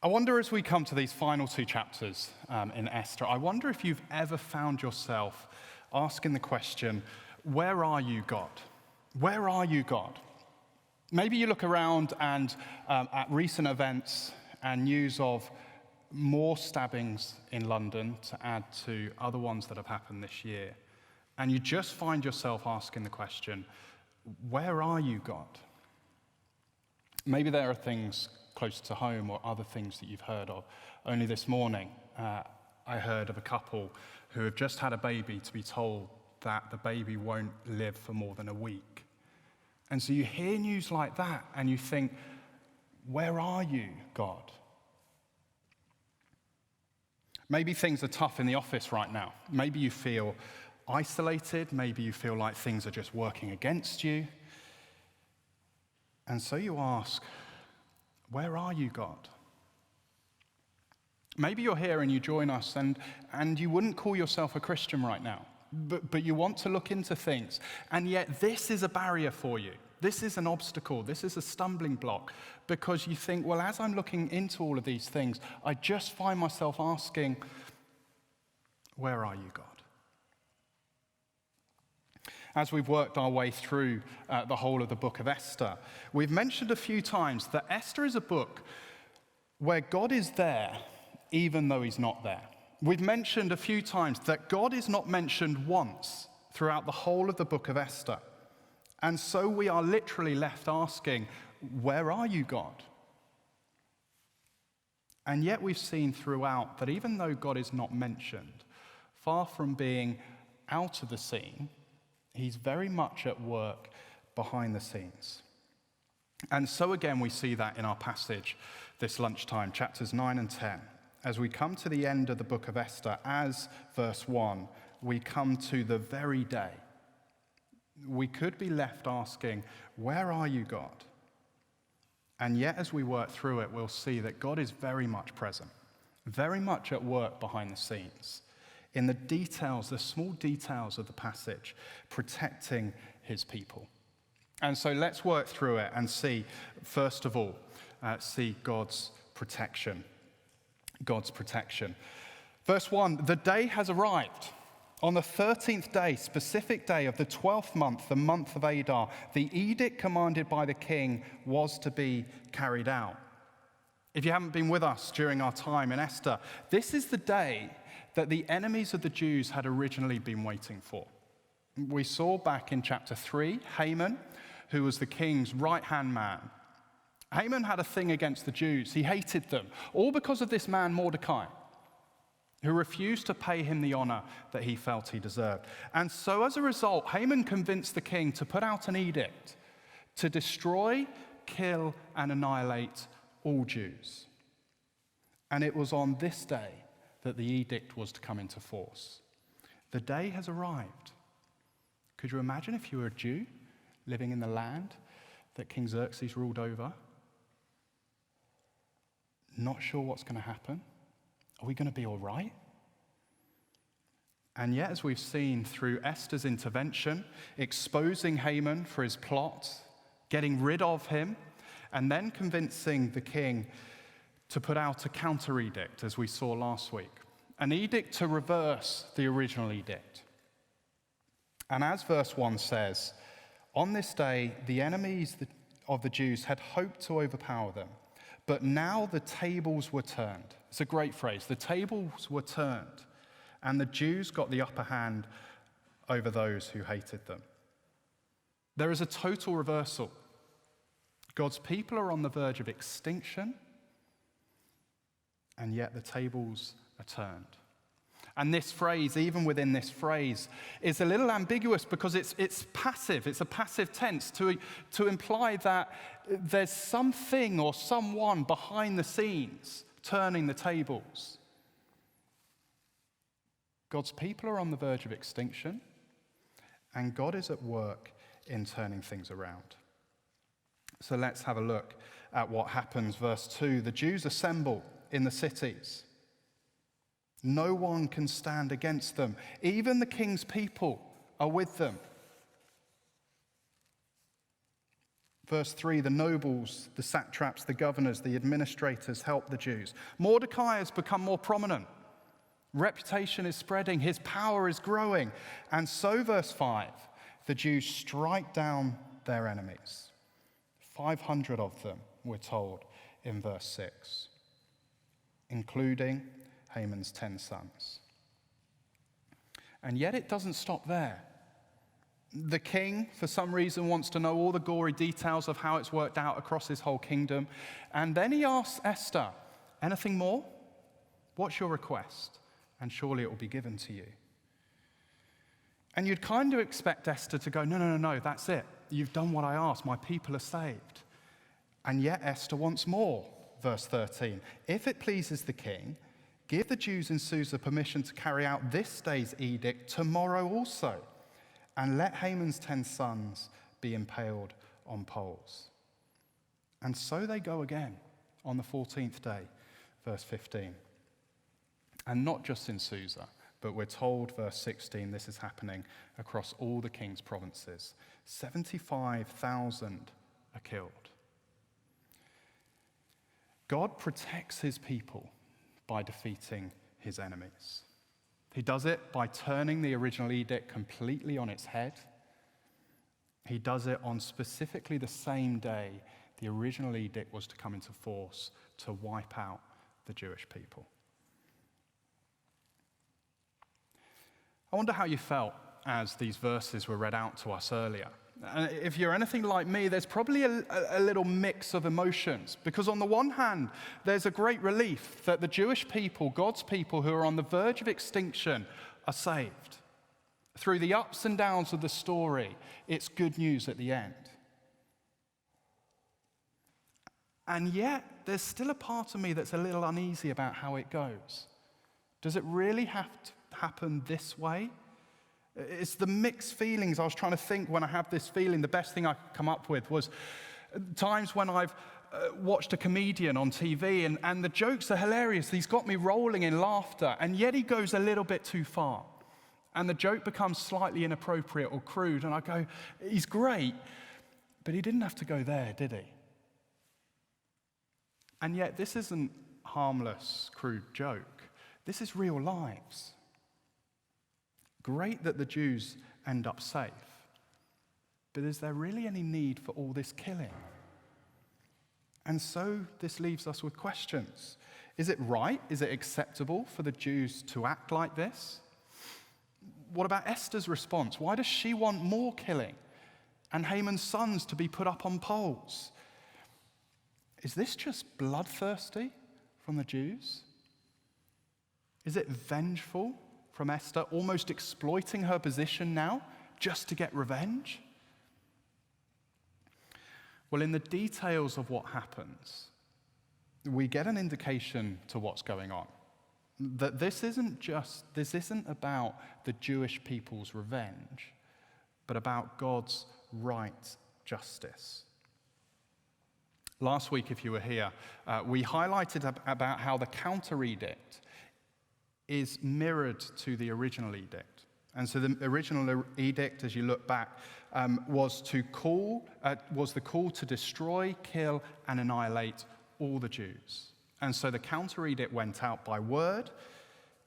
I wonder, as we come to these final two chapters in Esther, I wonder if you've ever found yourself asking the question, where are you, God? Where are you, God? Maybe you look around and at recent events and news of more stabbings in London to add to other ones that have happened this year, and you just find yourself asking the question, where are you, God? Maybe there are things close to home or other things that you've heard of. Only this morning, I heard of a couple who have just had a baby to be told that the baby won't live for more than a week. And so you hear news like that and you think, where are you, God? Maybe things are tough in the office right now. Maybe you feel isolated. Maybe you feel like things are just working against you. And so you ask, where are you, God? Maybe you're here and you join us and you wouldn't call yourself a Christian right now, but you want to look into things. And yet this is a barrier for you. This is an obstacle. This is a stumbling block because you think, well, as I'm looking into all of these things, I just find myself asking, where are you, God? As we've worked our way through the whole of the book of Esther, we've mentioned a few times that Esther is a book where God is there even though he's not there. We've mentioned a few times that God is not mentioned once throughout the whole of the book of Esther. And so we are literally left asking, where are you, God? And yet we've seen throughout that even though God is not mentioned, far from being out of the scene, he's very much at work behind the scenes. And so again, we see that in our passage this lunchtime, chapters 9 and 10. As we come to the end of the book of Esther, as verse 1, we come to the very day. We could be left asking, where are you, God? And yet as we work through it, we'll see that God is very much present, very much at work behind the scenes, in the details, the small details of the passage, protecting his people. And so let's work through it and see, first of all, see God's protection. God's protection. Verse 1, the day has arrived. On the 13th day, specific day of the 12th month, the month of Adar, the edict commanded by the king was to be carried out. If you haven't been with us during our time in Esther, this is the day that the enemies of the Jews had originally been waiting for. We saw back in chapter 3, Haman, who was the king's right-hand man. Haman had a thing against the Jews. He hated them, all because of this man Mordecai, who refused to pay him the honor that he felt he deserved. And so as a result, Haman convinced the king to put out an edict to destroy, kill, and annihilate all Jews. And it was on this day that the edict was to come into force. The day has arrived. Could you imagine if you were a Jew living in the land that King Xerxes ruled over? Not sure what's going to happen. Are we going to be all right? And yet, as we've seen through Esther's intervention, exposing Haman for his plot, getting rid of him, and then convincing the king to put out a counter edict, as we saw last week, an edict to reverse the original edict. And as verse 1 says, on this day, the enemies of the Jews had hoped to overpower them, but now the tables were turned. It's a great phrase. The tables were turned, and the Jews got the upper hand over those who hated them. There is a total reversal. God's people are on the verge of extinction, and yet the tables are turned. And this phrase, even within this phrase, is a little ambiguous because it's passive. It's a passive tense to imply that there's something or someone behind the scenes turning the tables. God's people are on the verge of extinction, and God is at work in turning things around. So let's have a look at what happens. Verse 2, the Jews assemble in the cities. No one can stand against them. Even the king's people are with them. Verse 3, the nobles, the satraps, the governors, the administrators help the Jews. Mordecai has become more prominent. Reputation is spreading. His power is growing. And so, verse 5, the Jews strike down their enemies. 500 of them, we're told in verse 6, including Haman's 10 sons. And yet it doesn't stop there. The king, for some reason, wants to know all the gory details of how it's worked out across his whole kingdom. And then he asks Esther, anything more? What's your request? And surely it will be given to you. And you'd kind of expect Esther to go, no, that's it. You've done what I asked. My people are saved. And yet Esther wants more. Verse 13, if it pleases the king, give the Jews in Susa permission to carry out this day's edict tomorrow also. And let Haman's 10 sons be impaled on poles. And so they go again on the 14th day, verse 15. And not just in Susa, but we're told, verse 16, this is happening across all the king's provinces. 75,000 are killed. God protects his people by defeating his enemies. He does it by turning the original edict completely on its head. He does it on specifically the same day the original edict was to come into force to wipe out the Jewish people. I wonder how you felt as these verses were read out to us earlier. If you're anything like me, there's probably a little mix of emotions. Because on the one hand, there's a great relief that the Jewish people, God's people who are on the verge of extinction, are saved. Through the ups and downs of the story, it's good news at the end. And yet, there's still a part of me that's a little uneasy about how it goes. Does it really have to happen this way? It's the mixed feelings I was trying to think when I have this feeling. The best thing I could come up with was times when I've watched a comedian on TV and the jokes are hilarious. He's got me rolling in laughter, and yet he goes a little bit too far. And the joke becomes slightly inappropriate or crude, and I go, he's great, but he didn't have to go there, did he? And yet this isn't harmless, crude joke. This is real lives. Great that the Jews end up safe, but is there really any need for all this killing? And so this leaves us with questions. Is it right? Is it acceptable for the Jews to act like this? What about Esther's response? Why does she want more killing and Haman's sons to be put up on poles? Is this just bloodthirsty from the Jews? Is it vengeful from Esther, almost exploiting her position now just to get revenge? Well, in the details of what happens, we get an indication to what's going on. That this isn't about the Jewish people's revenge, but about God's right justice. Last week, if you were here, we highlighted about how the counter-edict is mirrored to the original edict. And so the original edict, as you look back, was the call to destroy, kill, and annihilate all the Jews. And so the counter-edict went out by word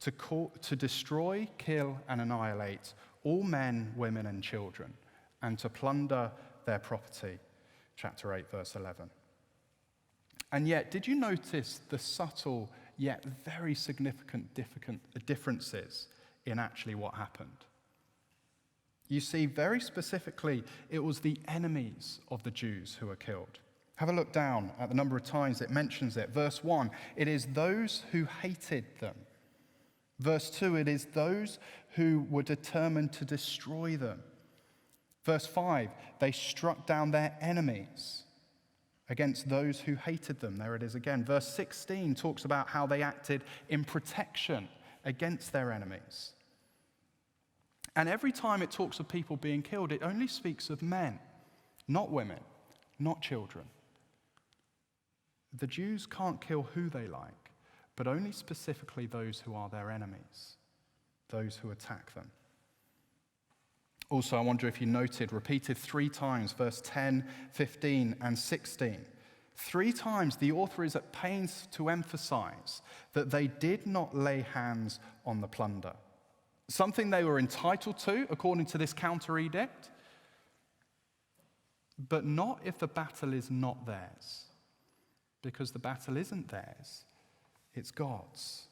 to destroy, kill, and annihilate all men, women, and children, and to plunder their property. Chapter 8, verse 11. And yet, did you notice the subtle yet very significant differences in actually what happened? You see, very specifically, it was the enemies of the Jews who were killed. Have a look down at the number of times it mentions it. Verse 1, it is those who hated them. Verse 2, it is those who were determined to destroy them. Verse 5, they struck down their enemies against those who hated them. There it is again. Verse 16 talks about how they acted in protection against their enemies. And every time it talks of people being killed, it only speaks of men, not women, not children. The Jews can't kill who they like, but only specifically those who are their enemies, those who attack them. Also, I wonder if you noted, repeated 3 times, verse 10, 15, and 16. 3 times the author is at pains to emphasize that they did not lay hands on the plunder. Something they were entitled to, according to this counter edict, but not if the battle is not theirs. Because the battle isn't theirs, it's God's.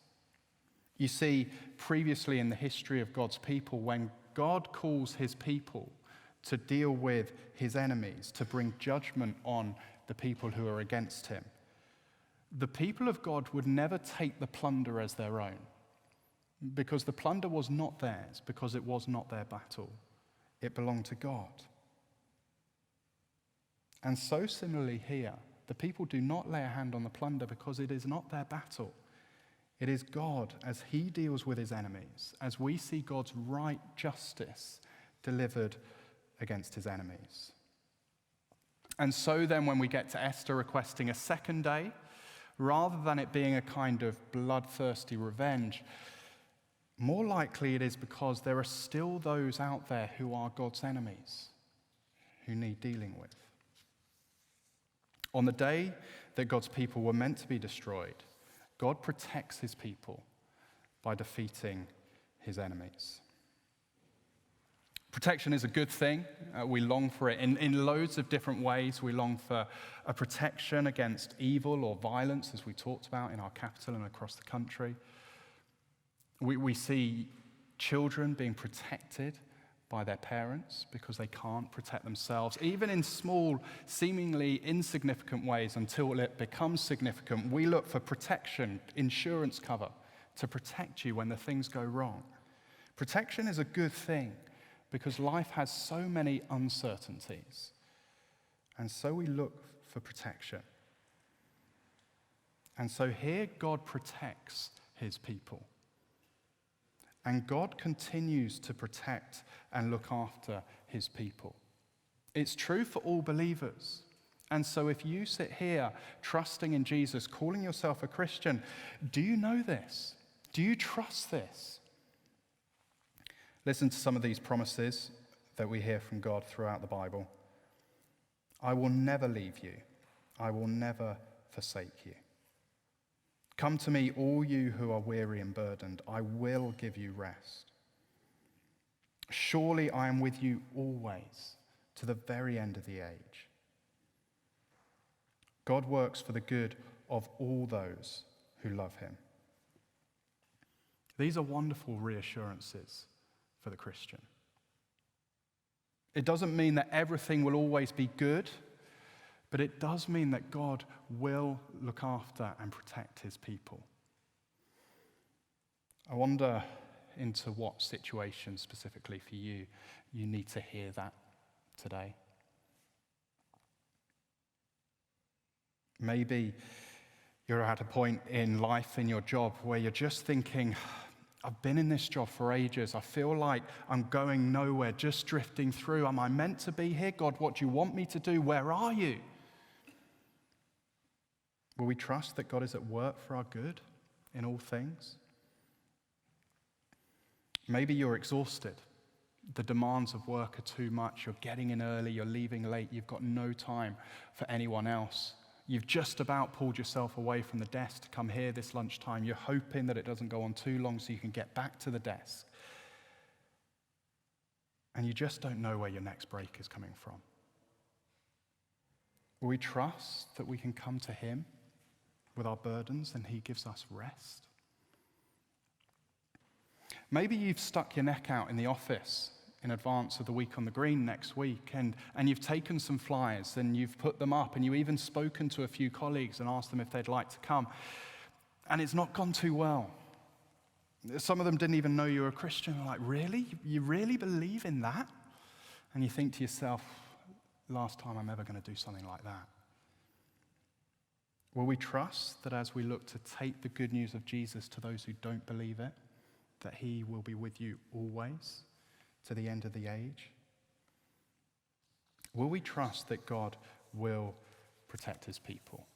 You see, previously in the history of God's people, when God calls his people to deal with his enemies, to bring judgment on the people who are against him, the people of God would never take the plunder as their own, because the plunder was not theirs, because it was not their battle. It belonged to God. And so similarly here, the people do not lay a hand on the plunder because it is not their battle. It is God as he deals with his enemies, as we see God's right justice delivered against his enemies. And so then when we get to Esther requesting a second day, rather than it being a kind of bloodthirsty revenge, more likely it is because there are still those out there who are God's enemies, who need dealing with. On the day that God's people were meant to be destroyed, God protects his people by defeating his enemies. Protection is a good thing. We long for it in loads of different ways. We long for a protection against evil or violence, as we talked about in our capital and across the country. We see children being protected by their parents because they can't protect themselves, even in small, seemingly insignificant ways until it becomes significant. We look for protection, insurance cover to protect you when the things go wrong. Protection is a good thing because life has so many uncertainties, and so we look for protection. And so here God protects his people. And God continues to protect and look after his people. It's true for all believers. And so if you sit here trusting in Jesus, calling yourself a Christian, do you know this? Do you trust this? Listen to some of these promises that we hear from God throughout the Bible. I will never leave you. I will never forsake you. Come to me, all you who are weary and burdened. I will give you rest. Surely I am with you always, to the very end of the age. God works for the good of all those who love him. These are wonderful reassurances for the Christian. It doesn't mean that everything will always be good, but it does mean that God will look after and protect his people. I wonder into what situation specifically for you need to hear that today. Maybe you're at a point in life, in your job, where you're just thinking, I've been in this job for ages. I feel like I'm going nowhere, just drifting through. Am I meant to be here? God, what do you want me to do? Where are you? Will we trust that God is at work for our good in all things? Maybe you're exhausted. The demands of work are too much. You're getting in early, you're leaving late, you've got no time for anyone else. You've just about pulled yourself away from the desk to come here this lunchtime. You're hoping that it doesn't go on too long so you can get back to the desk. And you just don't know where your next break is coming from. Will we trust that we can come to him with our burdens and he gives us rest? Maybe you've stuck your neck out in the office in advance of the week on the green next week, and you've taken some flyers and you've put them up, and you've even spoken to a few colleagues and asked them if they'd like to come, and it's not gone too well. Some of them didn't even know you were a Christian. They're like, really? You really believe in that? And you think to yourself, last time I'm ever going to do something like that. Will we trust that as we look to take the good news of Jesus to those who don't believe it, that he will be with you always to the end of the age? Will we trust that God will protect his people?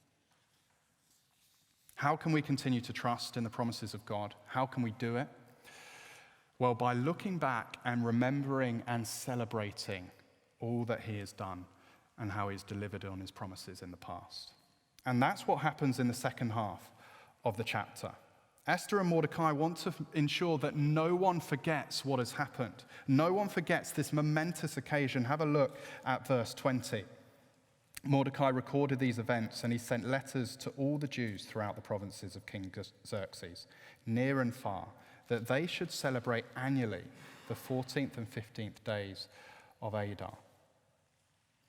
How can we continue to trust in the promises of God? How can we do it? Well, by looking back and remembering and celebrating all that he has done and how he's delivered on his promises in the past. And that's what happens in the second half of the chapter. Esther and Mordecai want to ensure that no one forgets what has happened. No one forgets this momentous occasion. Have a look at verse 20. Mordecai recorded these events, and he sent letters to all the Jews throughout the provinces of King Xerxes, near and far, that they should celebrate annually the 14th and 15th days of Adar.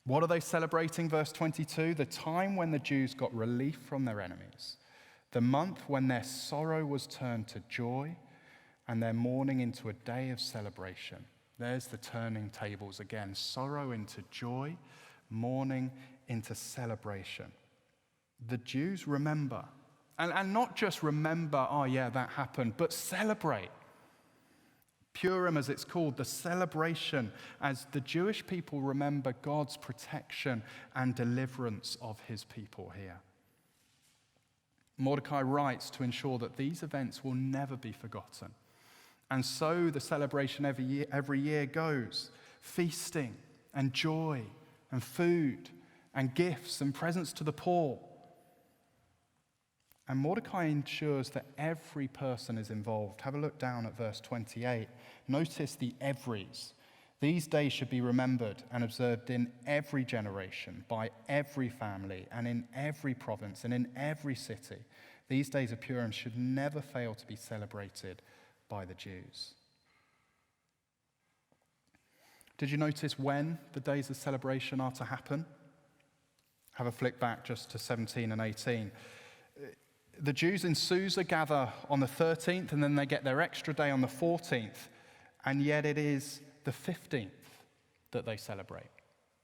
What are they celebrating? Verse 22, the time when the Jews got relief from their enemies, the month when their sorrow was turned to joy and their mourning into a day of celebration. There's the turning tables again, sorrow into joy, mourning into celebration. The Jews remember, and not just remember, oh yeah, that happened, but celebrate. Purim, as it's called, the celebration as the Jewish people remember God's protection and deliverance of his people here. Mordecai writes to ensure that these events will never be forgotten. And so the celebration every year goes, feasting and joy and food and gifts and presents to the poor. And Mordecai ensures that every person is involved. Have a look down at verse 28. Notice the everys. These days should be remembered and observed in every generation, by every family, and in every province, and in every city. These days of Purim should never fail to be celebrated by the Jews. Did you notice when the days of celebration are to happen? Have a flick back just to 17 and 18. The Jews in Susa gather on the 13th, and then they get their extra day on the 14th, and yet it is the 15th that they celebrate.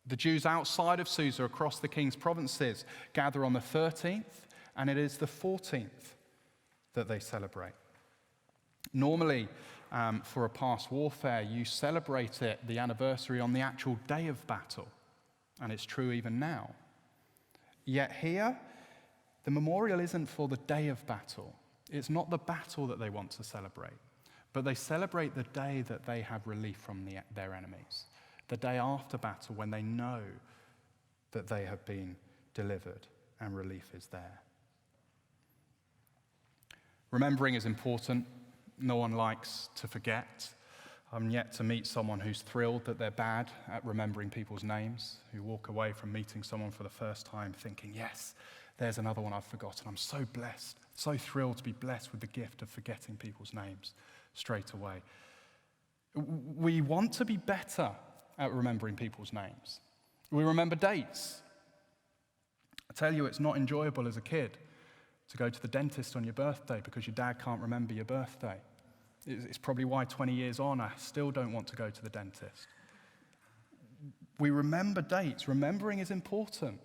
The Jews outside of Susa, across the king's provinces, gather on the 13th, and it is the 14th that they celebrate. Normally, for a past warfare, you celebrate it, the anniversary, on the actual day of battle, and it's true even now. Yet here, the memorial isn't for the day of battle. It's not the battle that they want to celebrate, but they celebrate the day that they have relief from their enemies, the day after battle when they know that they have been delivered and relief is there. Remembering is important. No one likes to forget. I'm yet to meet someone who's thrilled that they're bad at remembering people's names, who walk away from meeting someone for the first time thinking, yes, there's another one I've forgotten. I'm so blessed, so thrilled to be blessed with the gift of forgetting people's names straight away. We want to be better at remembering people's names. We remember dates. I tell you, it's not enjoyable as a kid to go to the dentist on your birthday because your dad can't remember your birthday. It's probably why 20 years on, I still don't want to go to the dentist. We remember dates. Remembering is important.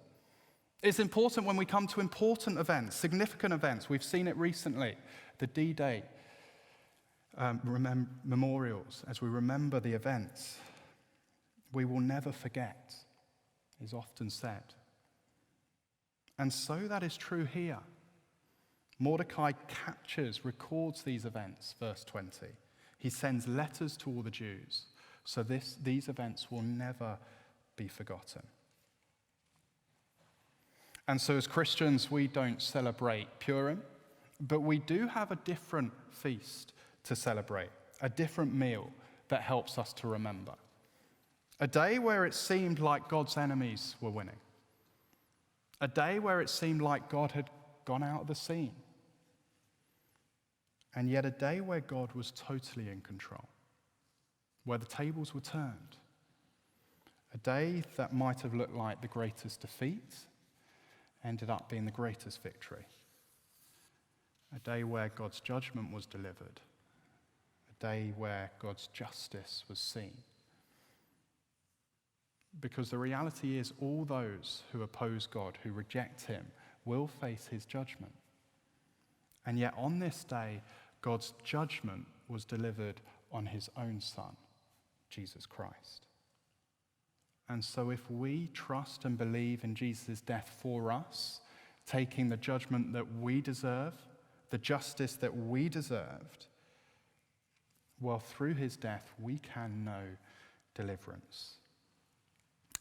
It's important when we come to important events, significant events. We've seen it recently, the D-Day memorials. As we remember the events, we will never forget, is often said. And so that is true here. Mordecai records these events, verse 20. He sends letters to all the Jews, so these events will never be forgotten. And so as Christians, we don't celebrate Purim, but we do have a different feast to celebrate, a different meal that helps us to remember. A day where it seemed like God's enemies were winning. A day where it seemed like God had gone out of the scene. And yet a day where God was totally in control, where the tables were turned. A day that might have looked like the greatest defeat ended up being the greatest victory. A day where God's judgment was delivered. A day where God's justice was seen. Because the reality is all those who oppose God, who reject him, will face his judgment. And yet on this day, God's judgment was delivered on his own Son, Jesus Christ. And so if we trust and believe in Jesus' death for us, taking the judgment that we deserve, the justice that we deserved, well, through his death, we can know deliverance.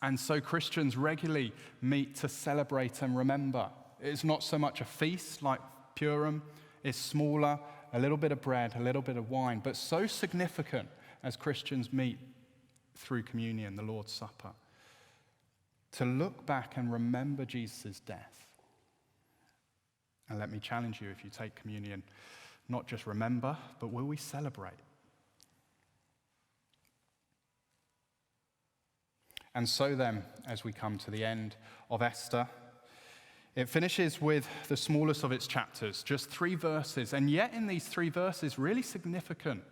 And so Christians regularly meet to celebrate and remember. It's not so much a feast like Purim. It's smaller, a little bit of bread, a little bit of wine, but so significant as Christians meet through communion, the Lord's Supper, to look back and remember Jesus' death. And let me challenge you, if you take communion, not just remember, but will we celebrate? And so then, as we come to the end of Esther, it finishes with the smallest of its chapters, just 3 verses, and yet in these 3 verses, really significant,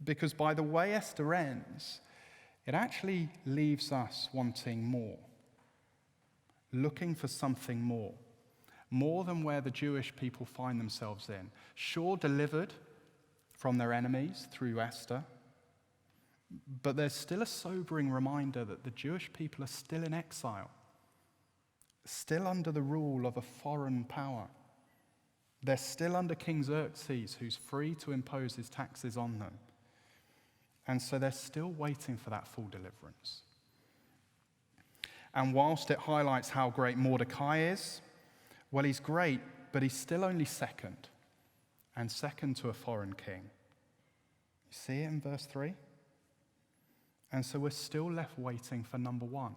because by the way Esther ends, it actually leaves us wanting more, looking for something more than where the Jewish people find themselves in. Sure, delivered from their enemies through Esther, but there's still a sobering reminder that the Jewish people are still in exile, still under the rule of a foreign power. They're still under King Xerxes, who's free to impose his taxes on them. And so they're still waiting for that full deliverance. And whilst it highlights how great Mordecai is, well, he's great, but he's still only second, and second to a foreign king. You see it in verse 3? And so we're still left waiting for number 1.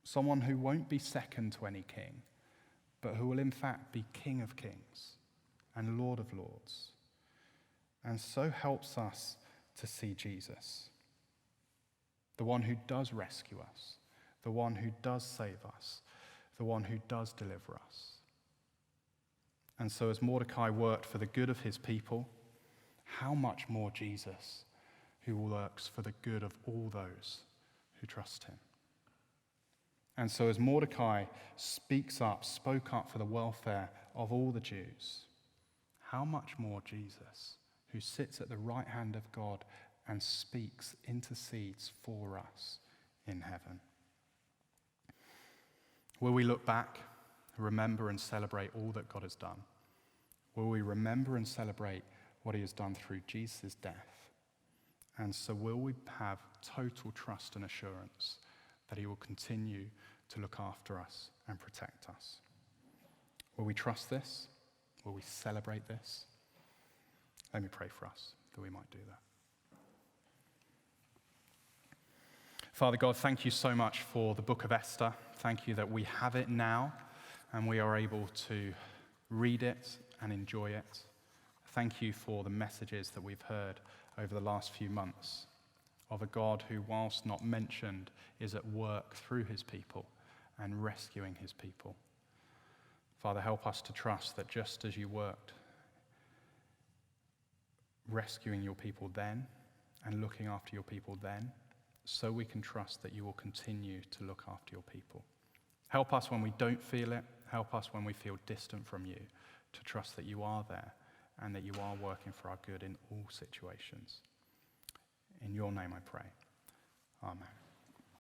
Someone who won't be second to any king, but who will in fact be King of Kings and Lord of Lords. And so helps us to see Jesus, the one who does rescue us, the one who does save us, the one who does deliver us. And so as Mordecai worked for the good of his people, how much more Jesus, who works for the good of all those who trust him. And so as Mordecai spoke up for the welfare of all the Jews, how much more Jesus, who sits at the right hand of God and intercedes for us in heaven. Will we look back, remember and celebrate all that God has done? Will we remember and celebrate what he has done through Jesus' death? And so will we have total trust and assurance that he will continue to look after us and protect us? Will we trust this? Will we celebrate this? Let me pray for us that we might do that. Father God, thank you so much for the book of Esther. Thank you that we have it now and we are able to read it and enjoy it. Thank you for the messages that we've heard over the last few months of a God who, whilst not mentioned, is at work through his people and rescuing his people. Father, help us to trust that just as you worked rescuing your people then and looking after your people then, so we can trust that you will continue to look after your people. Help us when we don't feel it. Help us when we feel distant from you to trust that you are there and that you are working for our good in all situations. In your name I pray. Amen.